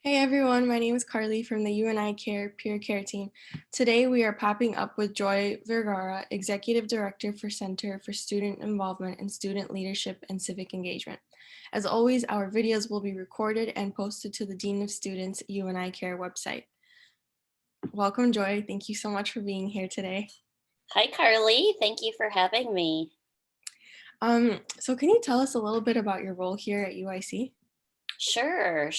Hey everyone, my name is Carly from the U&I Care Peer Care team. Today we are popping up with Joy Vergara, Executive Director for Center for Student Involvement and Student Leadership and Civic Engagement. As always, our videos will be recorded and posted to the Dean of Students U&I Care website. Welcome, Joy. Thank you so much for being here today. Hi, Carly. Thank you for having me. So can you tell us a little bit about your role here at UIC? Sure.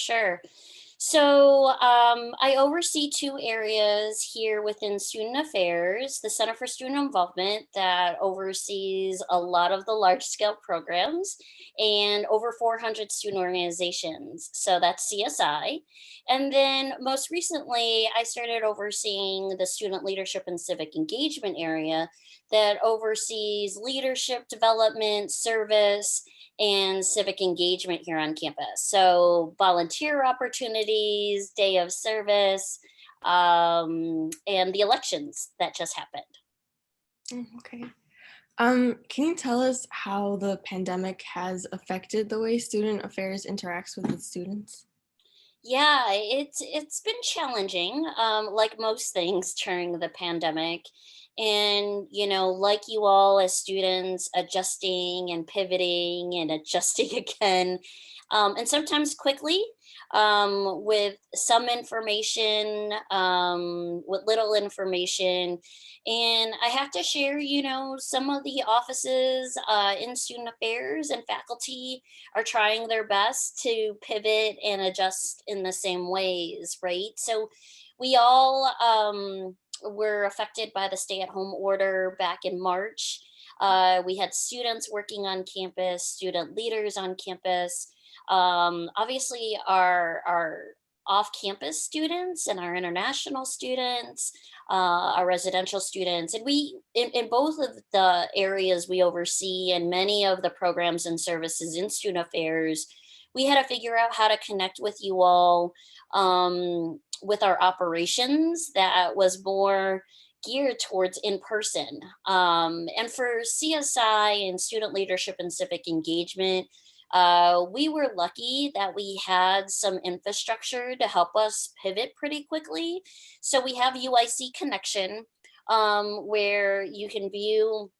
I oversee two areas here within Student Affairs, the Center for Student Involvement that oversees a lot of the large scale programs and over 400 student organizations. So that's CSI. And then most recently, I started overseeing the Student Leadership and Civic Engagement area that oversees leadership development, service, and civic engagement here on campus. So, volunteer opportunities, day of service, and the elections that just happened. Okay. Can you tell us how the pandemic has affected the way Student Affairs interacts with its students? Yeah, it's been challenging, like most things during the pandemic. And, like you all as students, adjusting and pivoting and adjusting again, and sometimes quickly, with some information, with little information. And I have to share, some of the offices in student affairs and faculty are trying their best to pivot and adjust in the same ways, right? So we all were affected by the stay at home order back in March. We had students working on campus, student leaders on campus. Obviously, our off campus students and our international students, our residential students, and in both of the areas we oversee and many of the programs and services in student affairs, we had to figure out how to connect with you all, with our operations that was more geared towards in person. And for CSI and student leadership and civic engagement, we were lucky that we had some infrastructure to help us pivot pretty quickly. So we have UIC Connection, where you can view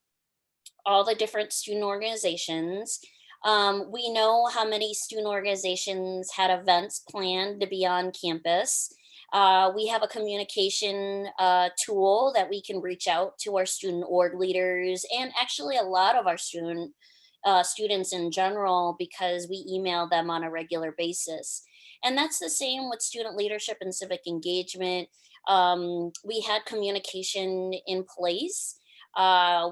all the different student organizations. We know how many student organizations had events planned to be on campus. We have a communication tool that we can reach out to our student org leaders and actually a lot of our students in general because we email them on a regular basis. And that's the same with student leadership and civic engagement. We had communication in place.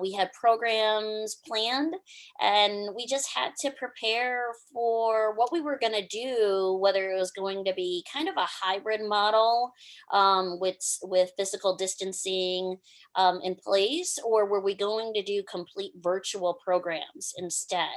We had programs planned, and we just had to prepare for what we were going to do, whether it was going to be kind of a hybrid model, with physical distancing in place, or were we going to do complete virtual programs instead?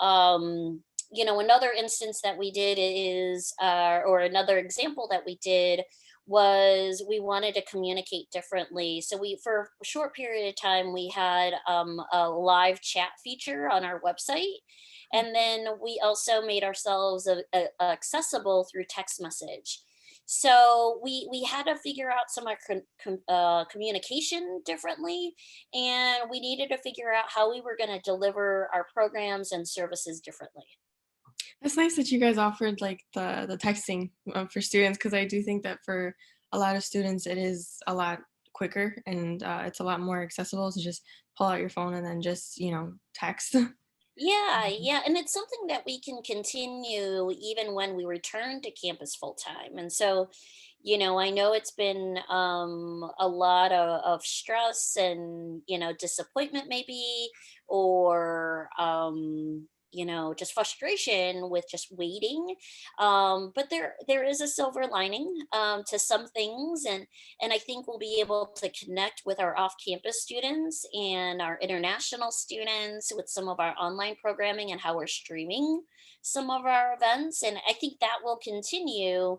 Another instance that we did is, or another example that we did was we wanted to communicate differently. So for a short period of time, we had a live chat feature on our website. And then we also made ourselves accessible through text message. So we had to figure out some of our communication differently, and we needed to figure out how we were going to deliver our programs and services differently. It's nice that you guys offered like the texting for students because I do think that for a lot of students it is a lot quicker and it's a lot more accessible to just pull out your phone and then just text. Yeah, and it's something that we can continue even when we return to campus full time. And so, I know it's been a lot of stress and, disappointment maybe, or, just frustration with just waiting. But there is a silver lining to some things. And I think we'll be able to connect with our off-campus students and our international students with some of our online programming and how we're streaming some of our events. And I think that will continue,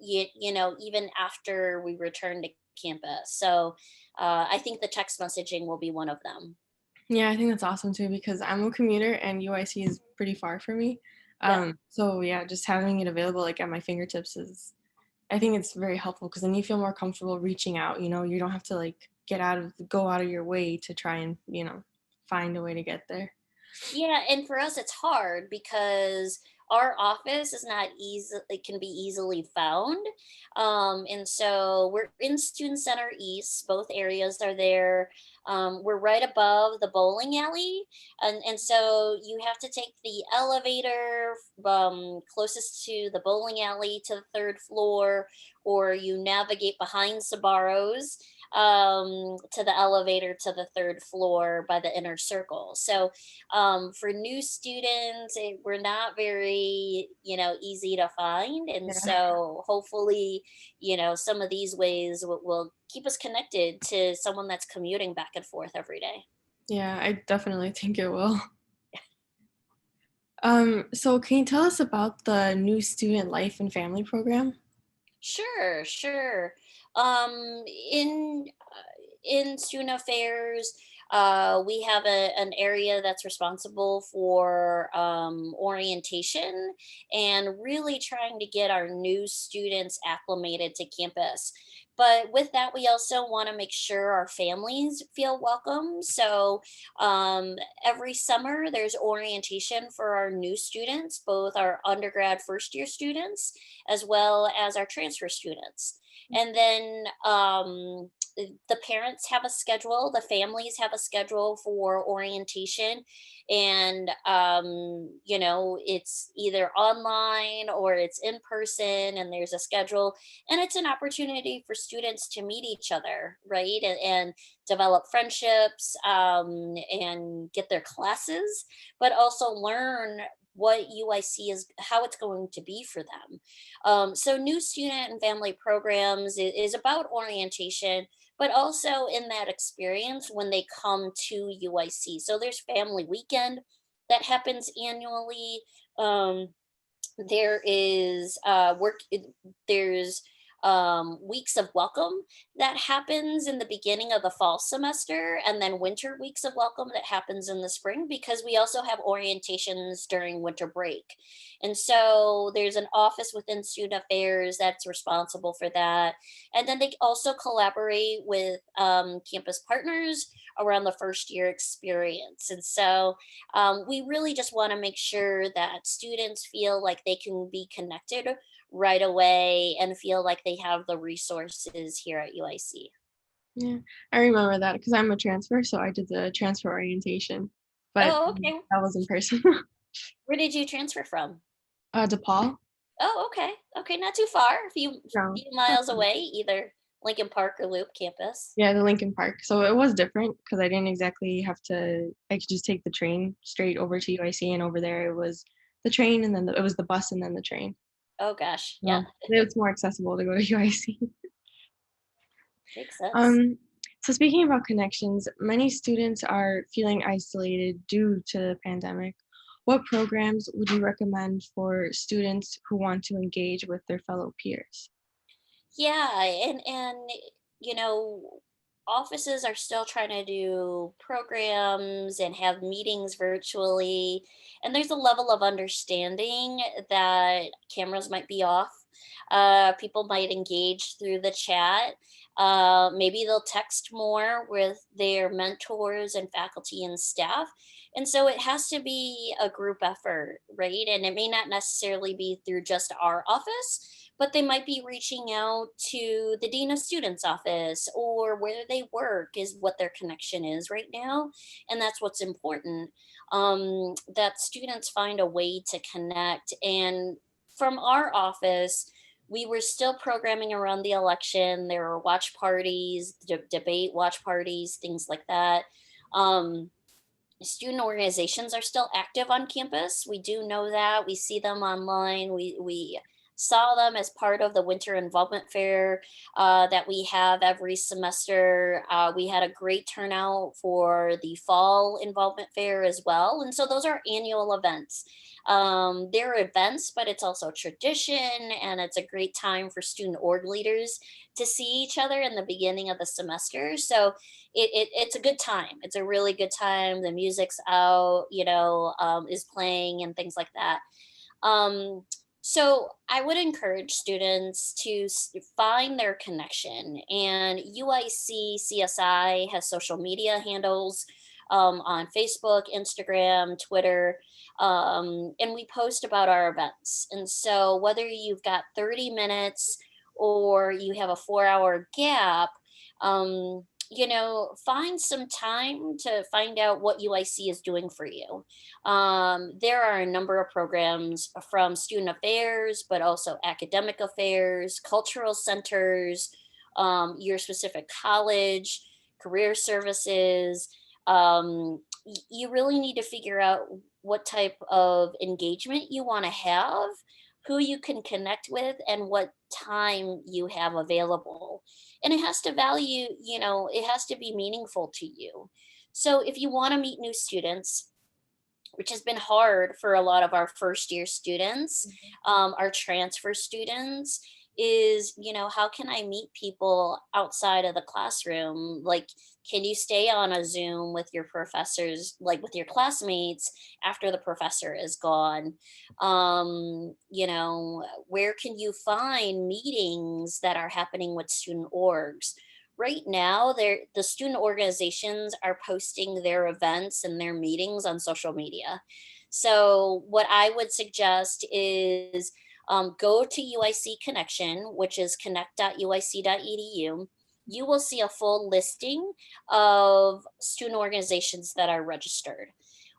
even after we return to campus. So I think the text messaging will be one of them. Yeah, I think that's awesome too because I'm a commuter and UIC is pretty far for me. Yeah. So yeah, just having it available like at my fingertips is I think it's very helpful because then you feel more comfortable reaching out, you don't have to like go out of your way to try and, find a way to get there. Yeah, and for us it's hard because our office is not easy, it can be easily found. And so we're in Student Center East, both areas are there. We're right above the bowling alley. And so you have to take the elevator closest to the bowling alley to the third floor, or you navigate behind Sabaros to the elevator to the third floor by the inner circle. So for new students, we're not very, easy to find. And Yeah. so hopefully, some of these ways will keep us connected to someone that's commuting back and forth every day. Yeah, I definitely think it will. So can you tell us about the new student life and family program? Sure, sure. Um, in in student affairs, we have an area that's responsible for orientation and really trying to get our new students acclimated to campus. But with that, we also want to make sure our families feel welcome. So every summer, there's orientation for our new students, both our undergrad first year students as well as our transfer students. And then the parents have a schedule, the families have a schedule for orientation. And, it's either online or it's in person, and there's a schedule. And it's an opportunity for students to meet each other, right? And develop friendships and get their classes, but also learn what UIC is, how it's going to be for them. So, new student and family programs is about orientation, but also in that experience when they come to UIC. So, there's family weekend that happens annually. There is there's weeks of welcome that happens in the beginning of the fall semester, and then winter weeks of welcome that happens in the spring, because we also have orientations during winter break. And so there's an office within student affairs that's responsible for that. And then they also collaborate with campus partners around the first year experience. And so we really just want to make sure that students feel like they can be connected right away and feel like they have the resources here at UIC. Yeah, I remember that because I'm a transfer, so I did the transfer orientation, but Oh, okay. that was in person. Where did you transfer from? DePaul? Oh, okay. Okay, not too far. A No, few not miles bad. away, either Lincoln Park or Loop campus. Yeah, the Lincoln Park. So it was different because I didn't exactly have to I could just take the train straight over to UIC, and over there it was the train and then it was the bus and then the train. Oh gosh, yeah, So it's more accessible to go to UIC. makes sense. Um, so speaking about connections, many students are feeling isolated due to the pandemic. What programs would you recommend for students who want to engage with their fellow peers? Yeah, and you know, offices are still trying to do programs and have meetings virtually, and there's a level of understanding that cameras might be off. People might engage through the chat. Maybe they'll text more with their mentors and faculty and staff. And so it has to be a group effort, right? And it may not necessarily be through just our office, but they might be reaching out to the dean of students office, or where they work is what their connection is right now. And that's what's important, that students find a way to connect. And from our office, we were still programming around the election. There were watch parties, debate watch parties, things like that. um, Student organizations are still active on campus. We do know that. We see them online. We saw them as part of the winter involvement fair that we have every semester. We had a great turnout for the fall involvement fair as well. And so those are annual events. They're events, but it's also tradition, and it's a great time for student org leaders to see each other in the beginning of the semester. So it's a good time. It's a really good time. The music's out, is playing and things like that. Um, so I would encourage students to find their connection. And UIC CSI has social media handles on Facebook, Instagram, Twitter, and we post about our events. And so whether you've got 30 minutes or you have a 4 hour gap, find some time to find out what UIC is doing for you. There are a number of programs from student affairs, but also academic affairs, cultural centers, your specific college, career services. You really need to figure out what type of engagement you want to have, who you can connect with, and what time you have available. And it has to it has to be meaningful to you. So if you want to meet new students, which has been hard for a lot of our first year students, our transfer students, is, how can I meet people outside of the classroom? Like, can you stay on a Zoom with your professors, like with your classmates after the professor is gone? Where can you find meetings that are happening with student orgs? Right now, the student organizations are posting their events and their meetings on social media. So what I would suggest is go to UIC Connection, which is connect.uic.edu. You will see a full listing of student organizations that are registered.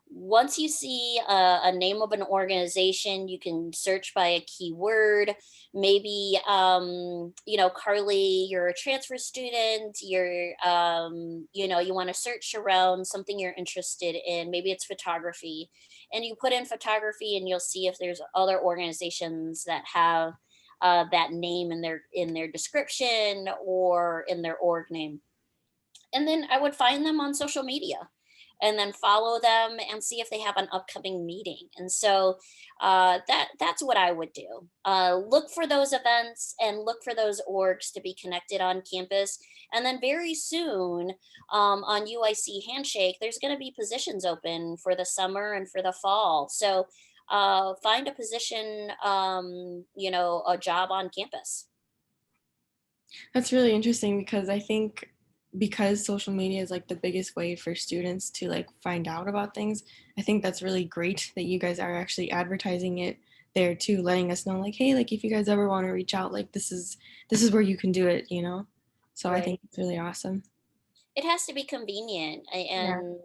Once you see a name of an organization, you can search by a keyword. Maybe, Carly, you're a transfer student, you want to search around something you're interested in. Maybe it's photography. And you put in photography and you'll see if there's other organizations that have that name in their description or in their org name. And then I would find them on social media and then follow them and see if they have an upcoming meeting. And so that's what I would do. Look for those events and look for those orgs to be connected on campus. And then very soon on UIC Handshake, there's going to be positions open for the summer and for the fall. So find a position, a job on campus. That's really interesting because I think because social media is like the biggest way for students to like find out about things, I think that's really great that you guys are actually advertising it there too, letting us know like, hey, like if you guys ever want to reach out, like this is where you can do it, you know? So I Right. think it's really awesome. It has to be convenient Yeah. and,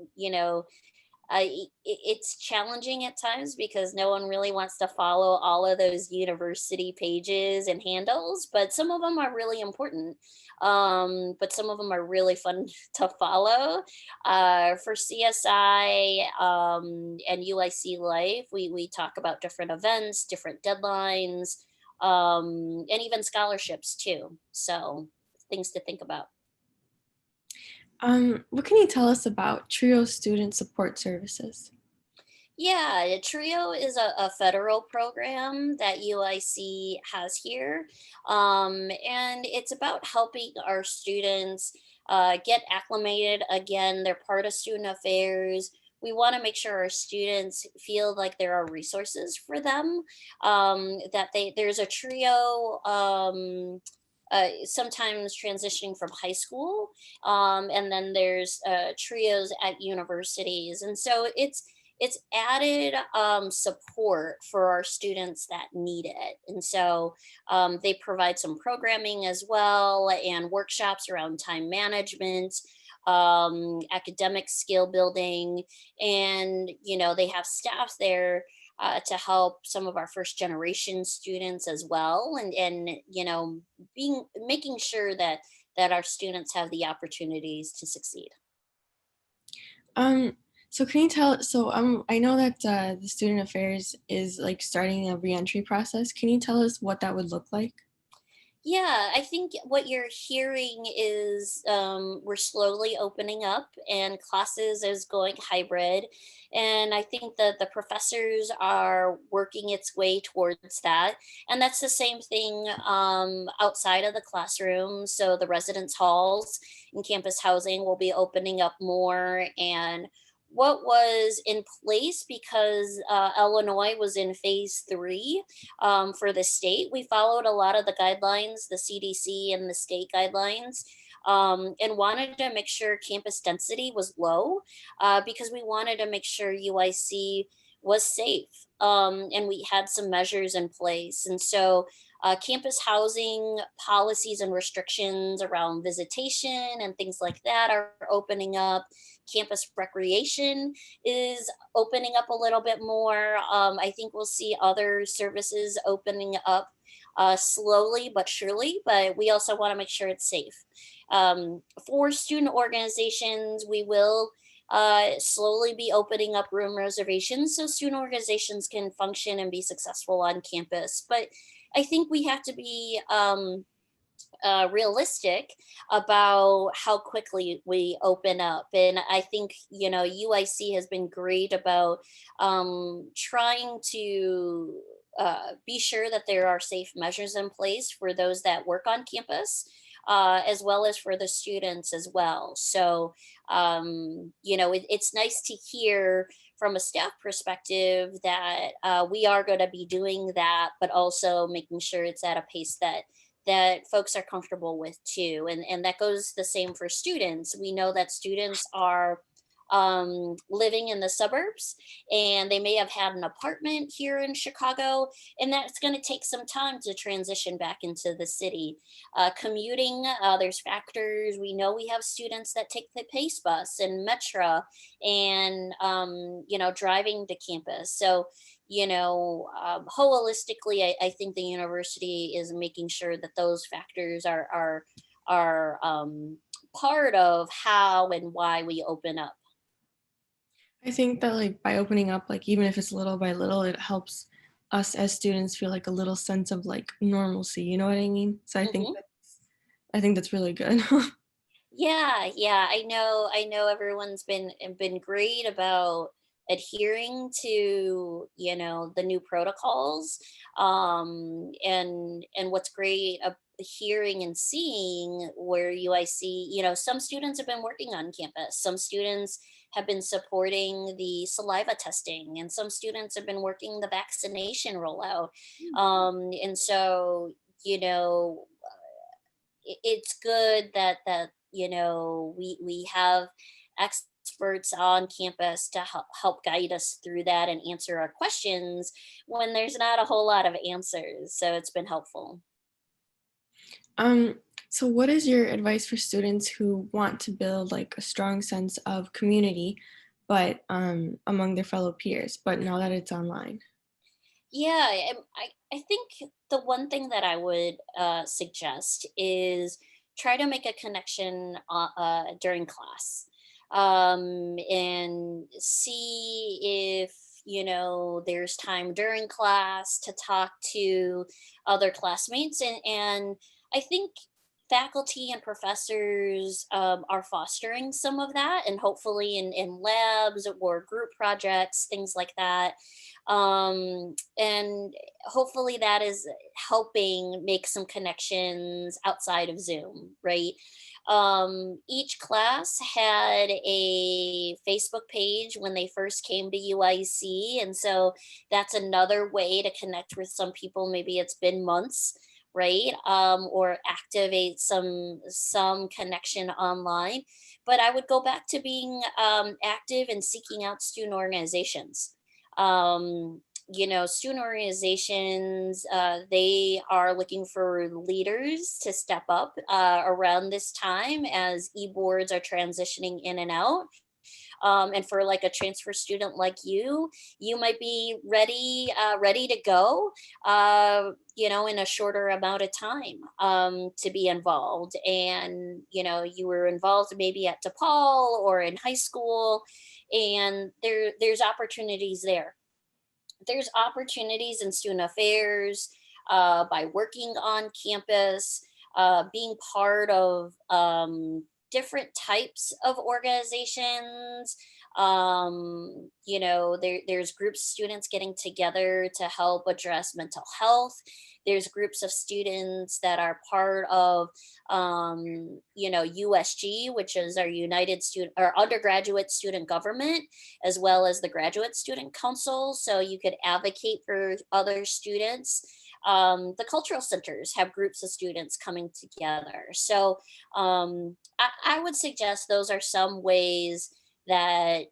it's challenging at times because no one really wants to follow all of those university pages and handles, but some of them are really important. But some of them are really fun to follow. For CSI and UIC Life, we talk about different events, different deadlines, and even scholarships too. So things to think about. What can you tell us about TRIO student support services? Yeah, Trio is a federal program that UIC has here. And it's about helping our students get acclimated again. They're part of student affairs. We want to make sure our students feel like there are resources for them. That there's a trio. Sometimes transitioning from high school, and then there's trios at universities, and so it's added support for our students that need it. And so they provide some programming as well and workshops around time management, academic skill building. And, they have staff there to help some of our first generation students as well. And being making sure that our students have the opportunities to succeed. Um, so can you tell, so I know that the student affairs is like starting a reentry process. Can you tell us what that would look like? Yeah, I think what you're hearing is we're slowly opening up and classes is going hybrid. And I think that the professors are working its way towards that. And that's the same thing outside of the classroom. So the residence halls and campus housing will be opening up more. And what was in place because Illinois was in phase 3 for the state. We followed a lot of the guidelines, the CDC and the state guidelines, and wanted to make sure campus density was low because we wanted to make sure UIC was safe. And we had some measures in place. And so campus housing policies and restrictions around visitation and things like that are opening up. Campus recreation is opening up a little bit more. I think we'll see other services opening up slowly but surely, but we also want to make sure it's safe. For student organizations, we will slowly be opening up room reservations so student organizations can function and be successful on campus. But I think we have to be realistic about how quickly we open up. And I think, UIC has been great about trying to be sure that there are safe measures in place for those that work on campus. As well as for the students as well. So, it's nice to hear from a staff perspective that we are going to be doing that, but also making sure it's at a pace that folks are comfortable with too. And that goes the same for students. We know that students are living in the suburbs and they may have had an apartment here in Chicago, and that's going to take some time to transition back into the city. Commuting, there's factors. We know we have students that take the Pace bus and Metro and, driving to campus. So, holistically, I think the university is making sure that those factors are part of how and why we open up. I think that like by opening up, like even if it's little by little, it helps us as students feel like a little sense of like normalcy. You know what I mean? So Mhm. I think that's really good. Yeah, yeah, I know everyone's been great about adhering to, the new protocols. And what's great hearing and seeing where UIC, some students have been working on campus. Some students have been supporting the saliva testing, and some students have been working the vaccination rollout. And so, you know, it's good that we have experts on campus to help guide us through that and answer our questions when there's not a whole lot of answers, so it's been helpful. Um, so what is your advice for students who want to build like a strong sense of community, but among their fellow peers, but now that it's online? Yeah, I think the one thing that I would suggest is try to make a connection during class, and see if there's time during class to talk to other classmates, and I think faculty and professors are fostering some of that, and hopefully in labs or group projects, things like that. And hopefully that is helping make some connections outside of Zoom, right? Each class had a Facebook page when they first came to UIC, and so that's another way to connect with some people. Maybe it's been months, right? Or activate some connection online. But I would go back to being active and seeking out student organizations. um, Student organizations, they are looking for leaders to step up around this time as e-boards are transitioning in and out. And for like a transfer student like you might be ready to go, in a shorter amount of time, to be involved. And you were involved maybe at DePaul or in high school, and there's opportunities there. There's opportunities in student affairs, by working on campus, being part of different types of organizations. There's groups of students getting together to help address mental health. There's groups of students that are part of USG, which is our United Student or Undergraduate Student Government, as well as the Graduate Student Council. So you could advocate for other students. The cultural centers have groups of students coming together. So I would suggest those are some ways that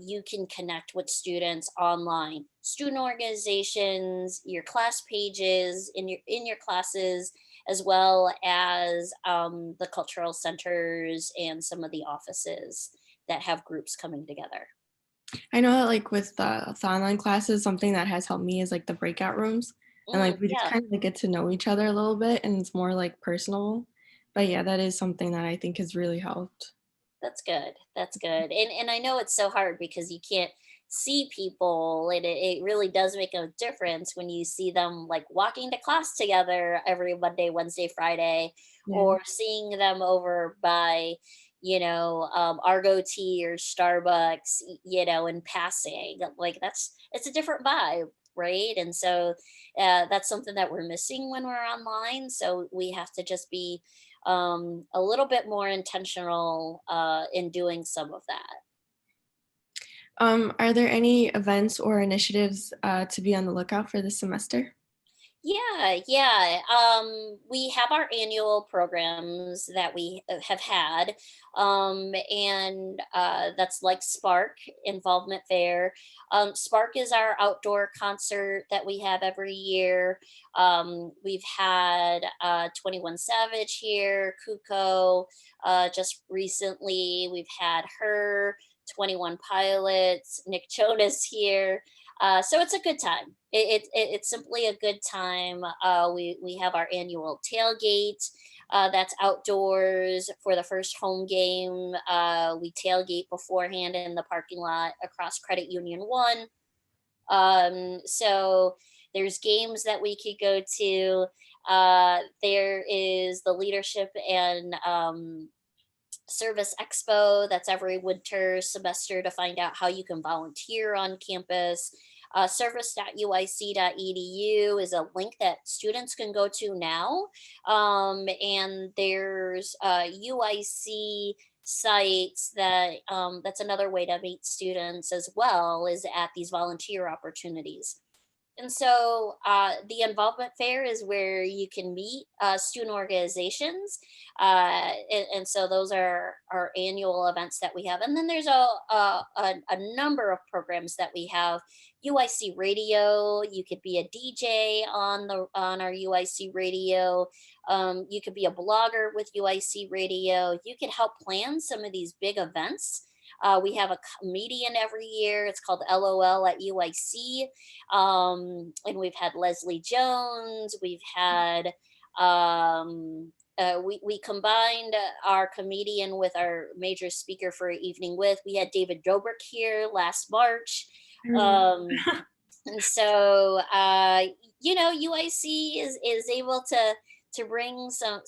you can connect with students online. Student organizations, your class pages in your classes, as well as the cultural centers and some of the offices that have groups coming together. I know that like with the online classes, something that has helped me is like the breakout rooms. And like we just Yeah. kind of like get to know each other a little bit and it's more like personal. But yeah, that is something that I think has really helped. That's good. That's good. And I know it's so hard because you can't see people, and it really does make a difference when you see them like walking to class together every Monday, Wednesday, Friday, Yeah. or seeing them over by, Argo Tea or Starbucks, in passing. Like it's a different vibe, right? And so that's something that we're missing when we're online. So we have to just be a little bit more intentional in doing some of that. Are there any events or initiatives to be on the lookout for this semester? Yeah, yeah. We have our annual programs that we have had, and that's like Spark Involvement Fair. Spark is our outdoor concert that we have every year. We've had 21 Savage here, Kuko, just recently. We've had her, 21 Pilots, Nick Jonas here. So it's a good time. It's simply a good time. We have our annual tailgate. That's outdoors for the first home game. We tailgate beforehand in the parking lot across Credit Union One. So there's games that we could go to. There is the leadership and service expo that's every winter semester to find out how you can volunteer on campus. Service.uic.edu is a link that students can go to now. And there's UIC sites that's another way to meet students as well, is at these volunteer opportunities. And so the involvement fair is where you can meet student organizations. And so those are our annual events that we have. And then there's a number of programs that we have. UIC radio, you could be a DJ on our UIC radio. You could be a blogger with UIC radio. You could help plan some of these big events. We have a comedian every year. It's called LOL at UIC. And we've had Leslie Jones. We've had we combined our comedian with our major speaker for evening with. We had David Dobrik here last March. I remember. Um, and so UIC is able to bring some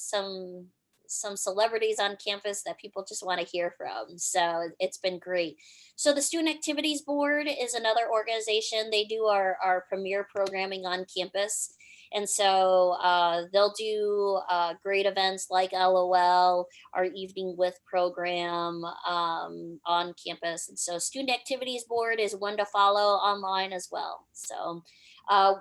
celebrities on campus that people just want to hear from. So it's been great. So the Student Activities Board is another organization. They do our premier programming on campus. And so they'll do great events like LOL, our Evening With program on campus. And so Student Activities Board is one to follow online as well. So uh,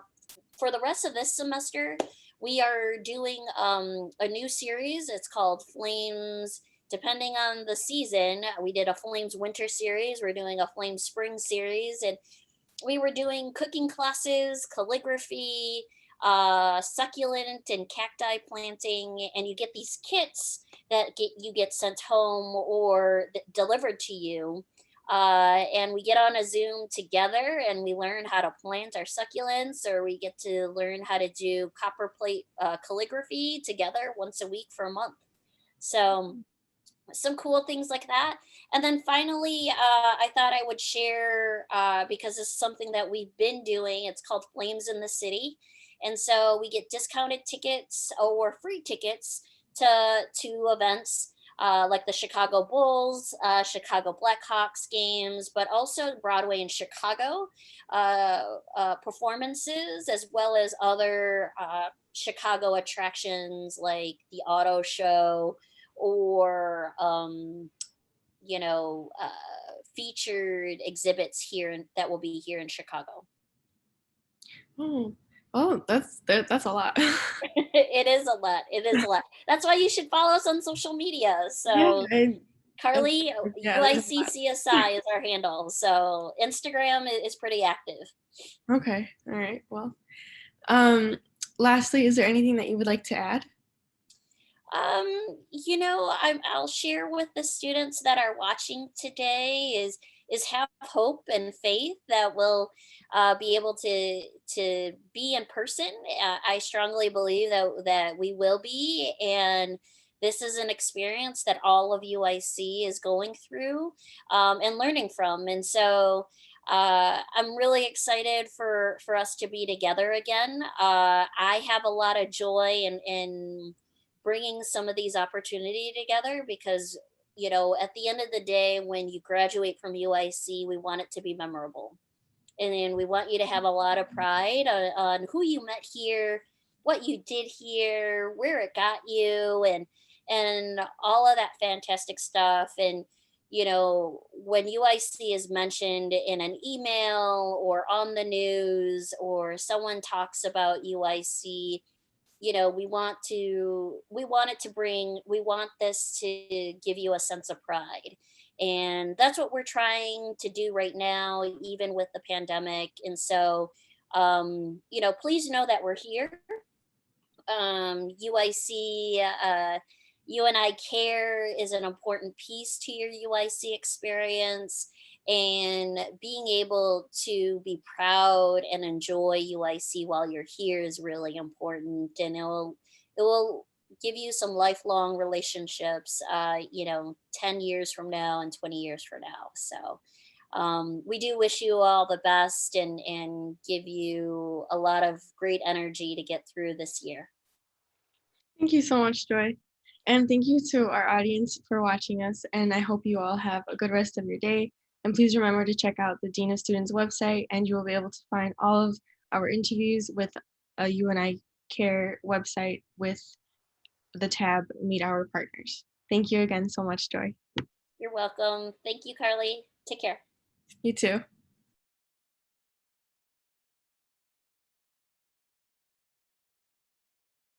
for the rest of this semester, we are doing a new series. It's called Flames. Depending on the season, we did a Flames winter series. We're doing a Flames spring series, and we were doing cooking classes, calligraphy, succulent and cacti planting, and you get these kits that get sent home or delivered to you. And we get on a Zoom together and we learn how to plant our succulents, or we get to learn how to do copper plate calligraphy together once a week for a month. So some cool things like that. And then finally, I thought I would share because this is something that we've been doing. It's called Flames in the City, and so we get discounted tickets or free tickets to events. like the Chicago Bulls, Chicago Blackhawks games, but also Broadway in Chicago performances, as well as other Chicago attractions like the auto show or featured exhibits that will be here in Chicago. Oh, oh, that's a lot. It is a lot. It is a lot. That's why you should follow us on social media. Yeah, So I Carly, yeah, there's a lot. UICCSI is our handle. So Instagram is pretty active. Okay, all right. Well, um, lastly, is there anything that you would like to add? I'll share with the students that are watching today is have hope and faith that we'll be able to be in person. I strongly believe that we will be, and this is an experience that all of UIC is going through and learning from. And so I'm really excited for us to be together again. I have a lot of joy in bringing some of these opportunity together because at the end of the day when you graduate from UIC we want it to be memorable, and then we want you to have a lot of pride on who you met here, what you did here, where it got you, and all of that fantastic stuff. And when UIC is mentioned in an email or on the news or someone talks about UIC, we want this to give you a sense of pride, and that's what we're trying to do right now even with the pandemic. And so please know that we're here. UIC, U&I Care is an important piece to your UIC experience. And being able to be proud and enjoy UIC while you're here is really important. And it will give you some lifelong relationships, 10 years from now and 20 years from now. So we do wish you all the best and give you a lot of great energy to get through this year. Thank you so much, Joy. And thank you to our audience for watching us. And I hope you all have a good rest of your day. And please remember to check out the Dean of Students website, and you will be able to find all of our interviews with a U&I Care website with the tab Meet Our Partners. Thank you again so much, Joy. You're welcome. Thank you, Carly. Take care. You too.